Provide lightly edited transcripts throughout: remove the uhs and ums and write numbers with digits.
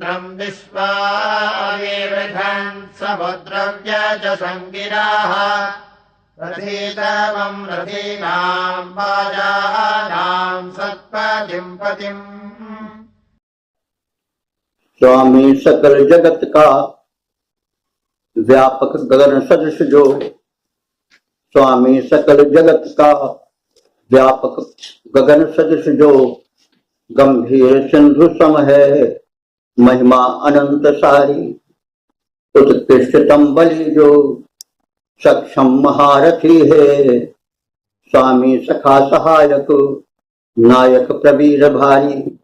इन्द्रम् विश्वाविवृधन् समुद्रव्यजसङ्गिराः रथीतमम् रथीनाम् वाजानाम् सत्पतिम् पतिम्। स्वामी सकल जगत का व्यापक गगन सदृश जो, स्वामी सकल जगत का व्यापक गगन सदृश जो, गंभीर सिंधु सम है महिमा अनंत सारी। उत्कृष्टतम बलि जो सक्षम महारथी है, स्वामी सखा सहायक नायक प्रवीर भारी।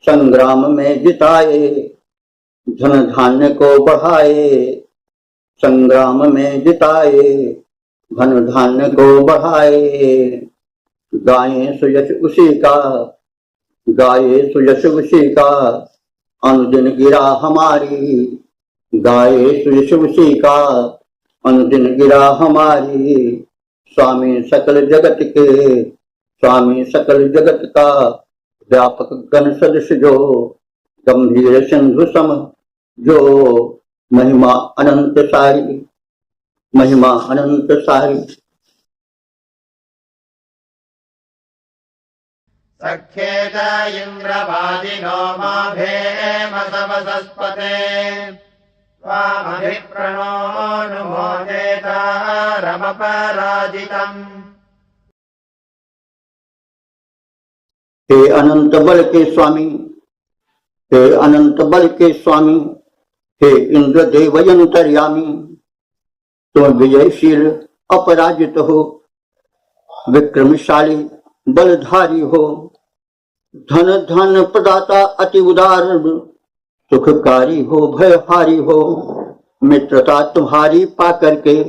संग्राम में जिताए धन धान्य को बढ़ाए, संग्राम में जिताए धन धान्य को बढ़ाए। गाये सुयश उसी का, गाये सुयश उसी का, अनुदिन गिरा हमारी। गाये सुयश उसी का, अनुदिन गिरा हमारी। स्वामी सकल जगत के, स्वामी सकल जगत का व्यापक गण सदृश जो, गंभीर सिंधु सम जो, महिमा अनंत सारी, महिमा अनंत सारी। सख्येत इन्द्रवादिनो माभेम समसस्पते त्वामभिप्रणो नुमोदेतारमपराजितम्। हे अनंत बल के स्वामी, हे अनंत बल के स्वामी, हे इंद्र देवयंतर्यामी। तुम विजयशील अपराजित हो, विक्रमशाली बलधारी हो। धन धन प्रदाता अति उदार, सुखकारी हो भयहारी हो। मित्रता तुम्हारी पा करके,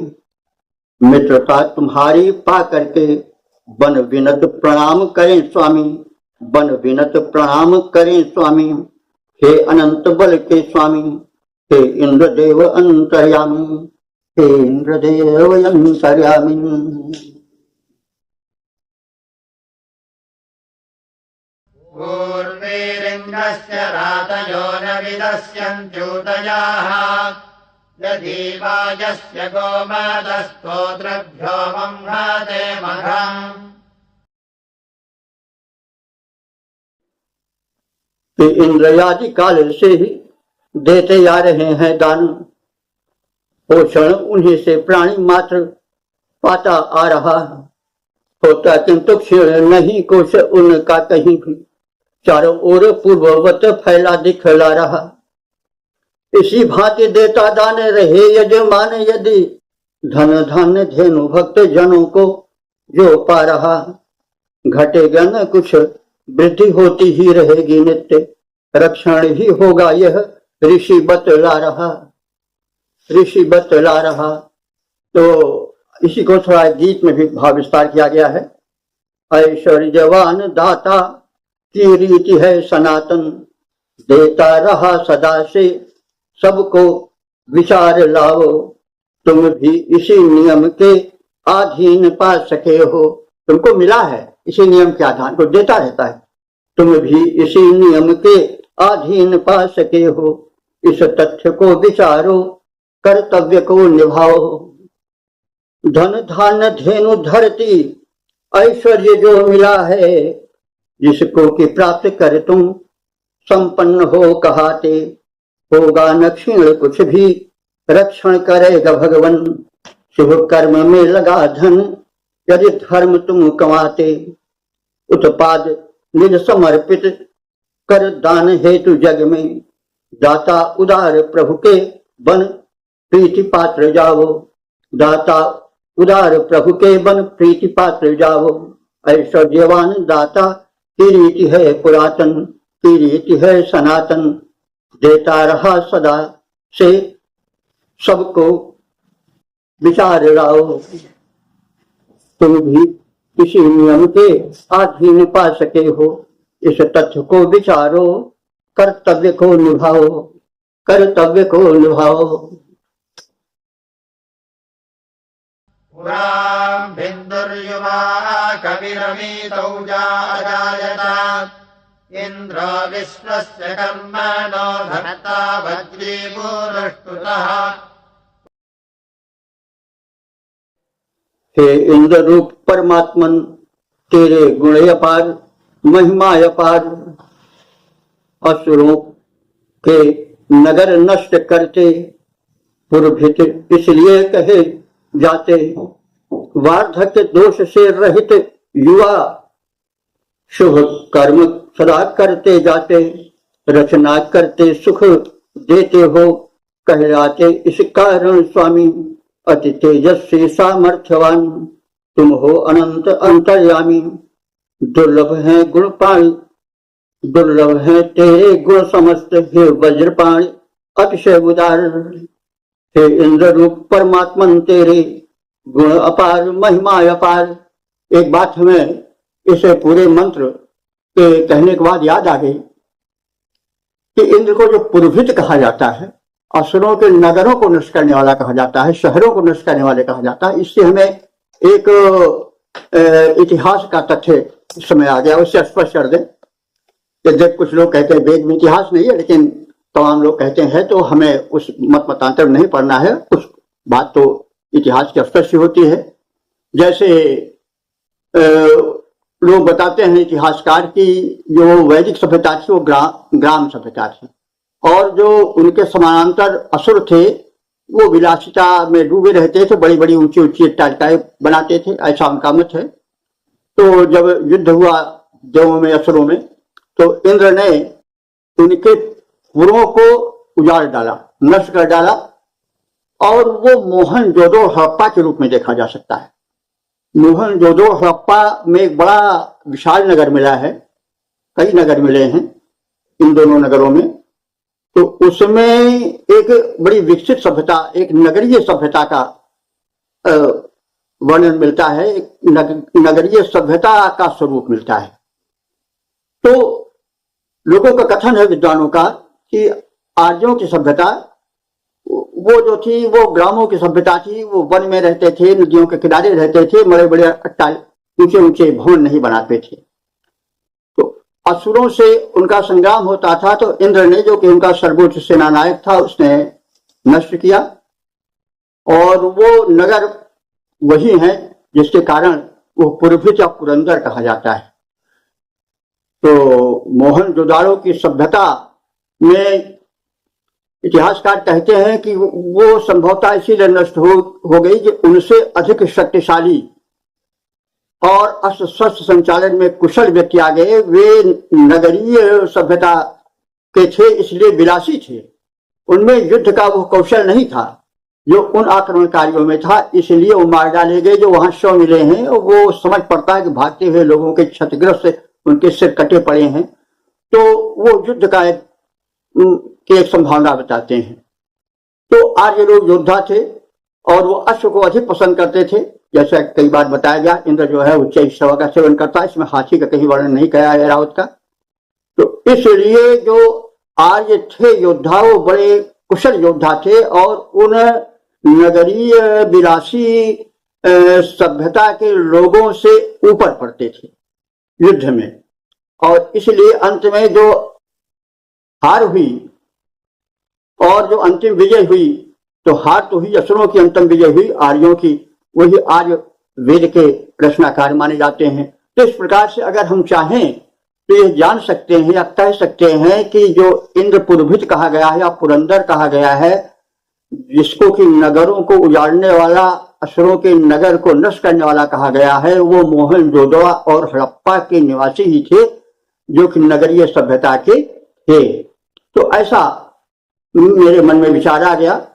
मित्रता तुम्हारी पा करके बन विनत प्रणाम करें स्वामी, बन विनत प्रणाम करें स्वामी। हे अनंत बल के स्वामी, हे इंद्रदेव अंतर्यामी, हे इंद्रदेव अंतर्यामी। पूर्वेरिन्द्रस्य रातयो न विदस्यन्त्यूतयाः यदि वाजस्य गोमदस्तोत्रभ्यो मह्नाते मघम्। इंद्रयादि काल से ही देते आ रहे हैं दान, पोषण उन्हीं से प्राणी मात्र पाता आ रहा होता, किंतु क्षीण नहीं कोश उनका कहीं भी, चारों ओर पूर्ववत फैला दिखला रहा। इसी भांति देता दान रहे यजमान यदि, धन धान्य धेनु भक्त जनों को जो पा रहा। घटेगा न कुछ, वृद्धि होती ही रहेगी नित्य, रक्षण ही होगा यह ऋषि बतला रहा, ऋषि बतला रहा। तो इसी को थोड़ा गीत में भी भाव विस्तार किया गया है। ऐश्वर्यवान दाता की रीति है सनातन, देता रहा सदा से सबको विचार लाओ। तुम भी इसी नियम के अधीन पा सके हो, तुमको मिला है इसी नियम के आधार को देता रहता है। तुम भी इसी नियम के अधीन पा सके हो, इस तथ्य को विचारो कर्तव्य को निभाओ। धन धान्य धेनु धरती ऐश्वर्य जो मिला है, जिसको कि प्राप्त कर तुम संपन्न हो कहाते। होगा न क्षीण कुछ भी, रक्षण करेगा भगवन। शुभ कर्म में लगा धन, यदि धर्म तुम कमाते। उत्पाद निज समर्पित कर दान हेतु जग में, दाता उदार प्रभु के बन प्रीति पात्र जाओ। दाता उदार प्रभु के बन प्रीति पात्र जाओ। ऐश्वर्यवान दाता की रीति है पुरातन, की रीति है सनातन, देता रहा सदा से सबको विचार लाओ। तुम भी किसी नियम के अधीन पा सके हो, इस तथ्य को विचारो कर्तव्य को निभाओ, कर्तव्य को निभाओ। पुराम् बिन्दुर्युवा कविरमीतौ जायत इन्द्रो विश्वस्य कर्मणो धर्ता वज्रीभूरुष्टुतः। हे इंद्र रूप परमात्मन, तेरे गुण अपार, महिमा अपार। असुरों के नगर नष्ट करते पुरभित इसलिए कहे जाते। वार्धक्य दोष से रहित युवा शुभ कर्म सदा करते जाते। रचना करते सुख देते हो कहलाते। इस कारण स्वामी अति तेजस्वी सामर्थ्यवान तुम हो अनंत अंतर्यामी। दुर्लभ है गुण पाणी, दुर्लभ है तेरे गुण समस्त। हे वज्रपाणी अतिशय उदार, हे इंद्र रूप परमात्मन तेरे गुण अपार, महिमा अपार। एक बात हमें इसे पूरे मंत्र के कहने के बाद याद आ गई कि इंद्र को जो पुरोहित कहा जाता है, असुरों के नगरों को नष्ट करने वाला कहा जाता है, शहरों को नष्ट करने वाले कहा जाता है। इससे हमें एक इतिहास का तथ्य इस समय आ गया, उससे स्पष्ट कर दें। जब कुछ लोग कहते हैं वेद में इतिहास नहीं है, लेकिन तमाम लोग कहते हैं, तो हमें उस मतांतर नहीं पढ़ना है। कुछ बात तो इतिहास की स्पष्ट होती है। जैसे लोग बताते हैं इतिहासकार की जो वैदिक सभ्यता थी वो ग्राम सभ्यता थी, और जो उनके समानांतर असुर थे वो विलासिता में डूबे रहते थे, बड़ी बड़ी ऊंची ऊंची अट्टालिकाएं बनाते थे, ऐसा उनका मत है। तो जब युद्ध हुआ देवों में असुरों में, तो इंद्र ने उनके पुरों को उजाड़ डाला, नष्ट कर डाला, और वो मोहनजोदड़ो हड़प्पा के रूप में देखा जा सकता है। मोहनजोदड़ो हड़प्पा में एक बड़ा विशाल नगर मिला है, कई नगर मिले हैं इन दोनों नगरों में। तो उसमें एक बड़ी विकसित सभ्यता, एक नगरीय सभ्यता का वर्णन मिलता है, एक नगरीय सभ्यता का स्वरूप मिलता है। तो लोगों का कथन है, विद्वानों का, कि आर्यों की सभ्यता वो जो थी वो ग्रामों की सभ्यता थी। वो वन में रहते थे, नदियों के किनारे रहते थे, बड़े बड़े ऊंचे ऊंचे भवन नहीं बनाते थे। तो असुरों से उनका संग्राम होता था, तो इंद्र ने, जो कि उनका सर्वोच्च सेनानायक था, उसने नष्ट किया। और वो नगर वही है जिसके कारण वो पुरभित या पुरंदर कहा जाता है। तो मोहनजोदाड़ो की सभ्यता में इतिहासकार कहते हैं कि वो संभवतः इसीलिए नष्ट हो गई कि उनसे अधिक शक्तिशाली और अस्त्र शस्त्र संचालन में कुशल व्यक्ति आ गए। वे नगरीय सभ्यता के थे, इसलिए विलासी थे। उनमें युद्ध का वो कौशल नहीं था जो उन आक्रमणकारियों में था, इसलिए वो मार डाले गए। जो वहां शव मिले हैं वो समझ पड़ता है कि भागते हुए लोगों के क्षतिग्रस्त उनके सिर कटे पड़े हैं। तो वो युद्ध का एक संभावना बताते हैं। तो आर्य लोग योद्धा थे और वो अश्व को अधिक पसंद करते थे। जैसा कई बार बताया गया, इंद्र जो है उच्च शव का सेवन करता है, इसमें हाथी का कहीं वर्णन नहीं किया है रावत का। तो इसलिए जो आर्य थे योद्धा, वो बड़े कुशल योद्धा थे और उन नगरीय विलासी सभ्यता के लोगों से ऊपर पड़ते थे युद्ध में। और इसलिए अंत में जो हार हुई और जो अंतिम विजय हुई, तो हार तो हुई असुरों की, अंतिम विजय हुई आर्यों की। वही आर्य वेद के रचनाकार माने जाते हैं। तो इस प्रकार से अगर हम चाहें तो ये जान सकते हैं या कह सकते हैं कि जो इंद्र पुरभित कहा गया है या पुरंदर कहा गया है, जिसको कि नगरों को उजाड़ने वाला, असुरों के नगर को नष्ट करने वाला कहा गया है, वो मोहनजोदड़ो और हड़प्पा के निवासी ही थे, जो कि नगरीय सभ्यता के थे। तो ऐसा मेरे मन में विचार आ गया।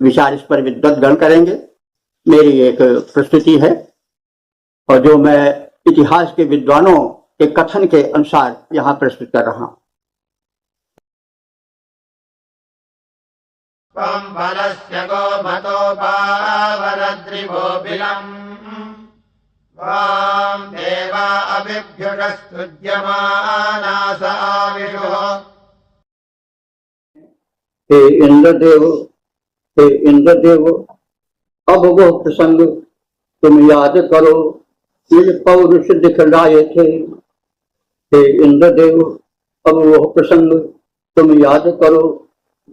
विचार इस पर विद्वद्गण करेंगे। मेरी एक प्रस्तुति है और जो मैं इतिहास के विद्वानों के कथन के अनुसार यहाँ प्रस्तुत कर रहा हूँ। फलस्य गोमतोपावरद्रिवोऽभिलम् वां देवा अभिभ्युषस्तुज्यमानास आविषुः। हे इंद्रदेव, हे इंद्रदेव, अब वो प्रसंग तुम याद करो, ये पौरुष दिखलाए थे। हे इंद्रदेव, अब वह प्रसंग तुम याद करो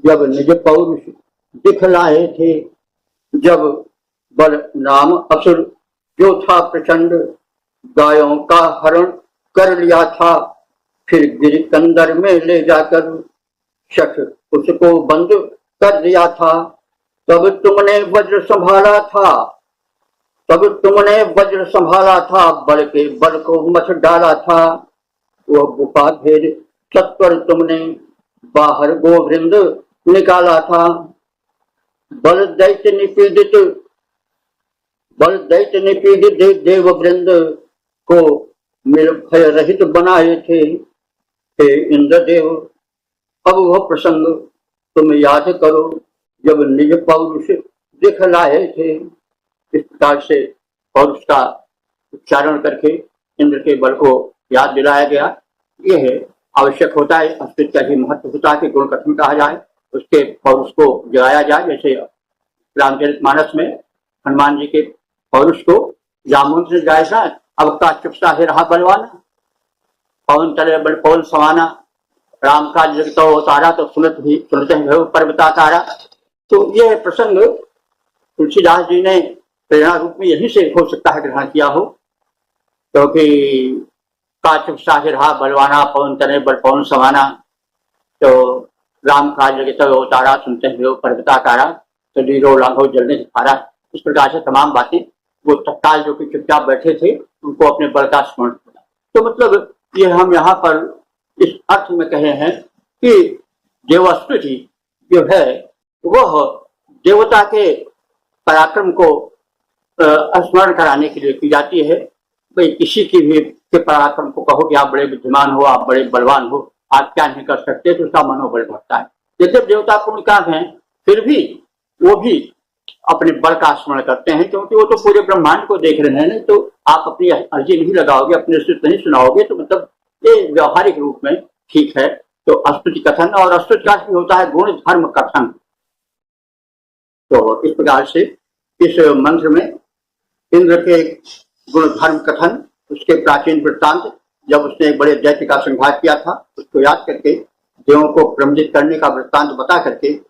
जब निज पौरुष दिखलाए थे। जब बल नाम असुर जो था प्रचंड, गायों का हरण कर लिया था, फिर गिरकंदर में ले जाकर शठ उसको बंद कर दिया था। तब तुमने वज्र संभाला था, तब तुमने वज्र संभाला था, बल के बल को मथ डाला था। वह गुफा भेद सत्वर तुमने बाहर गोवृंद निकाला था। बल दैत्य निपीडित देव वृंद को मिल भय रहित बनाए थे। हे इंद्रदेव, अब वह प्रसंग तुम याद करो जब निज पौरुष दिखलाए थे। इस प्रकार से पौरुष का उच्चारण करके इंद्र के बल को याद दिलाया गया। यह आवश्यक होता है, अस्तित्व का ही महत्व होता है कि गुण कथन कहा जाए, उसके पौरुष को जगाया जाए। जैसे रामचरितमानस में हनुमान जी के पौरुष को जामुन से जायसा, अब का चुपसा ही रहा बलवाना, पवन तले बल पवन समाना, राम का जगत उतारा तो सुनते हैं पर्वता तारा। तो यह प्रसंग तुलसीदास जी ने प्रेरणा रूप में यही से हो सकता है ग्रहण किया हो, क्योंकि काचुप साहिर रहा बलवाना, पवन तने बल पवन समाना, तो राम का जगत उतारा सुनते हुए पर्वताकारा, तो नीरो लाघो जलने दिखारा। इस प्रकार से तमाम बातें वो तत्काल जो कि चुपचाप बैठे थे उनको अपने बल का स्मरण किया। तो मतलब ये हम यहाँ पर इस अर्थ में कहे हैं कि देवस्तुति जो है वह देवता के पराक्रम को स्मरण कराने के लिए की जाती है। भाई किसी की भी के पराक्रम को कहो कि आप बड़े बुद्धिमान हो, आप बड़े बलवान हो, आप क्या नहीं कर सकते, तो उसका मनोबल बढ़ता है। जैसे देवता पुण्यकाम है, फिर भी वो भी अपने बल का स्मरण करते हैं, क्योंकि वो तो पूरे ब्रह्मांड को देख रहे हैं। तो आप अपनी अर्जी नहीं लगाओगे, अपने स्तुति नहीं सुनाओगे, तो मतलब ये व्यवहारिक रूप में ठीक है। तो स्तुति कथन और स्तुति का भी होता है गुण धर्म कथन। तो इस प्रकार से इस मंत्र में इंद्र के गुण धर्म कथन, उसके प्राचीन वृत्तांत, जब उसने एक बड़े दैत्य का संहार किया था, उसको याद करके देवों को प्रमोदित करने का वृत्तांत बता करके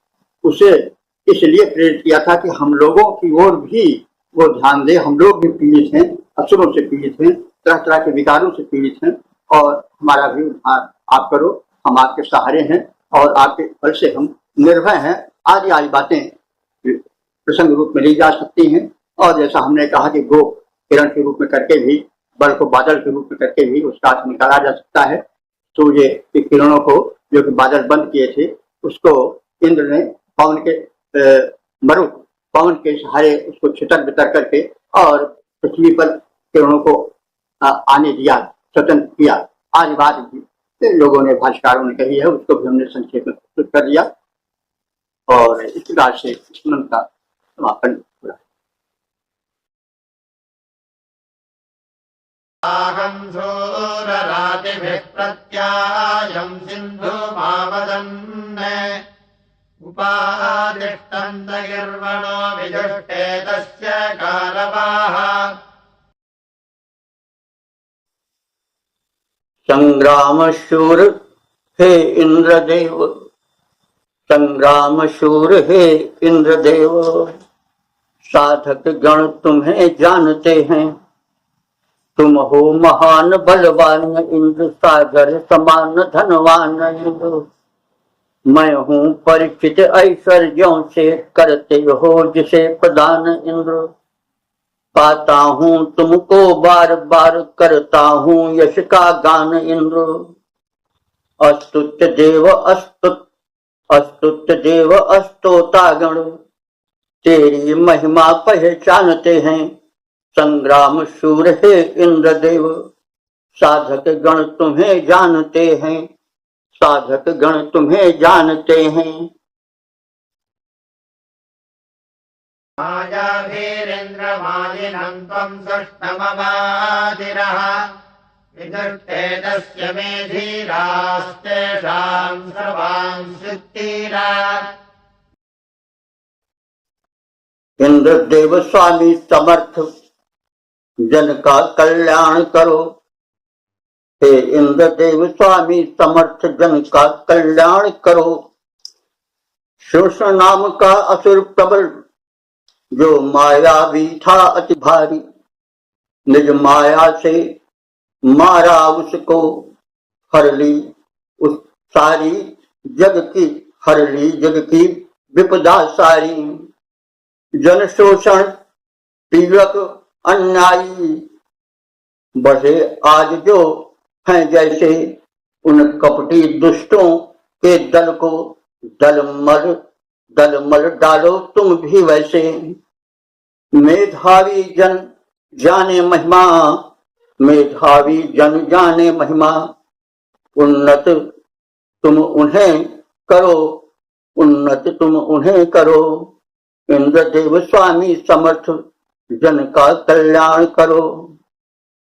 उसे इसलिए प्रेरित किया था कि हम लोगों की ओर भी वो ध्यान दे। हम लोग भी पीड़ित हैं, असुरों से पीड़ित हैं, तरह तरह के विकारों से पीड़ित हैं, और हमारा भी उद्धार आप करो, हम आपके सहारे हैं और आपके बल से हम निर्भय हैं। आदि आदि बातें प्रसंग रूप में ली जा सकती हैं। और जैसा हमने कहा कि गो किरण के रूप में करके भी, बल को बादल के रूप में करके भी उसका अर्थ निकाला जा सकता है। सूर्य की किरणों को जो कि बादल बंद किए थे, उसको इंद्र ने पवन के पवन के सहारे उसको छितर बितर करके और पृथ्वी पर किरणों को आने दिया, स्वतंत्र किया। आज बात भी लोगों ने, भाष्यकारों ने कही है, उसको भी हमने संक्षेप में प्रस्तुत कर दिया। और इस प्रकार से मंत्र का समापन हुआ। प्रत्यायं सिंधु मावदन्ने उपादिष्टं गिर्वणो विजुष्टे तस्य कारवाः। संग्राम शूर हे इंद्रदेव, संग्राम शूर हे इंद्रदेव, साधक गण तुम्हें जानते हैं। तुम हो महान बलवान इंद्र, सागर समान धनवान इंद्र। मैं हूँ परिचित ऐश्वर्यों से, करते हो जिसे प्रदान इंद्र। पाता हूँ तुमको बार बार, करता हूँ यश का गान इंद्र। अस्तुत्य देव अस्तोतागण, तेरी महिमा पहचानते हैं। संग्राम शूर हे इंद्रदेव, साधक गण तुम्हें जानते हैं, साधक गण तुम्हें जानते हैं। मायाभीरेन्द्रमालिनं त्वं सृष्टमवादिरः, विदुष्टे तस्य मे धीरास्तेषां सर्वांशुत्तीरा। इंद्रदेव स्वामी समर्थ, जन का कल्याण करो। हे इंद्रदेव स्वामी समर्थ जन का कल्याण करो। शोषण नाम का असुर प्रबल जो मायावी था अति भारी, निज माया से मारा उसको, हर ली उस सारी जग की, हर ली जग की विपदा सारी। जन शोषण पीड़क अन्यायी बढ़े आज जो हैं जैसे, उन कपटी दुष्टों के दल को दलमल डालो तुम भी वैसे। मेधावी जन जाने महिमा, मेधावी जन जाने महिमा, उन्नत तुम उन्हें करो, उन्नत तुम उन्हें करो। इंद्रदेव स्वामी समर्थ जन का कल्याण करो।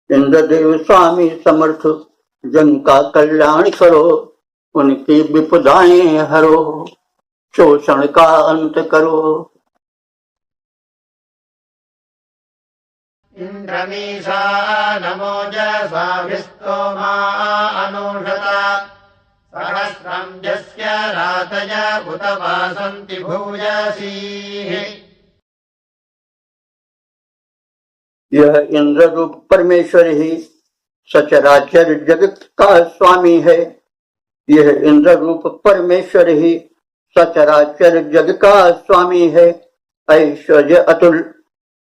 इंद्रदेव स्वामी समर्थ जन का कल्याण करो। उनकी विपदाएं हरो, शोषण का अंत करो। इन्द्रमीशा नमोजसाभिस्तोमा अनुषता, सहस्रं यस्य रातय उत वासन्ति भूयसीः। यह इंद्र रूप परमेश्वर ही सचराचर जगत का स्वामी है। यह इंद्र रूप परमेश्वर ही सचराचर जग का स्वामी है। ऐश्वर्य अतुल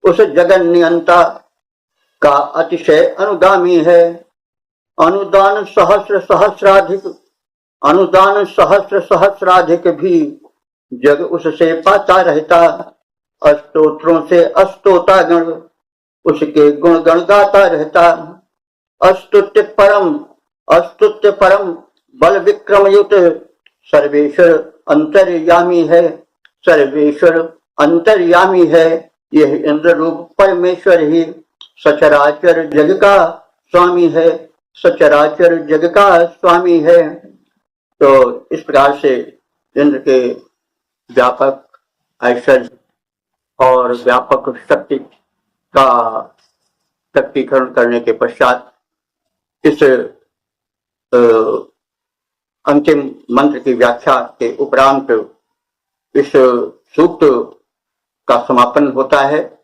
उस जगन नियंता का अतिशय अनुगामी है। अनुदान सहस्र सहस्राधिक भी जग उससे पाता रहता। अस्तोत्रों से अस्तोता गण उसके गुण गण गाता रहता। अस्तुत्य परम बल विक्रम युत सर्वेश्वर अंतर्यामी है। सर्वेश्वर अंतर्यामी है। यह इंद्र रूप परमेश्वर ही सचराचर जग का स्वामी है। सचराचर जग का स्वामी है। तो इस प्रकार से इंद्र के व्यापक ऐश्वर्य और व्यापक शक्ति का प्रकटीकरण करने के पश्चात इस अंतिम मंत्र की व्याख्या के उपरांत इस सूक्त का समापन होता है।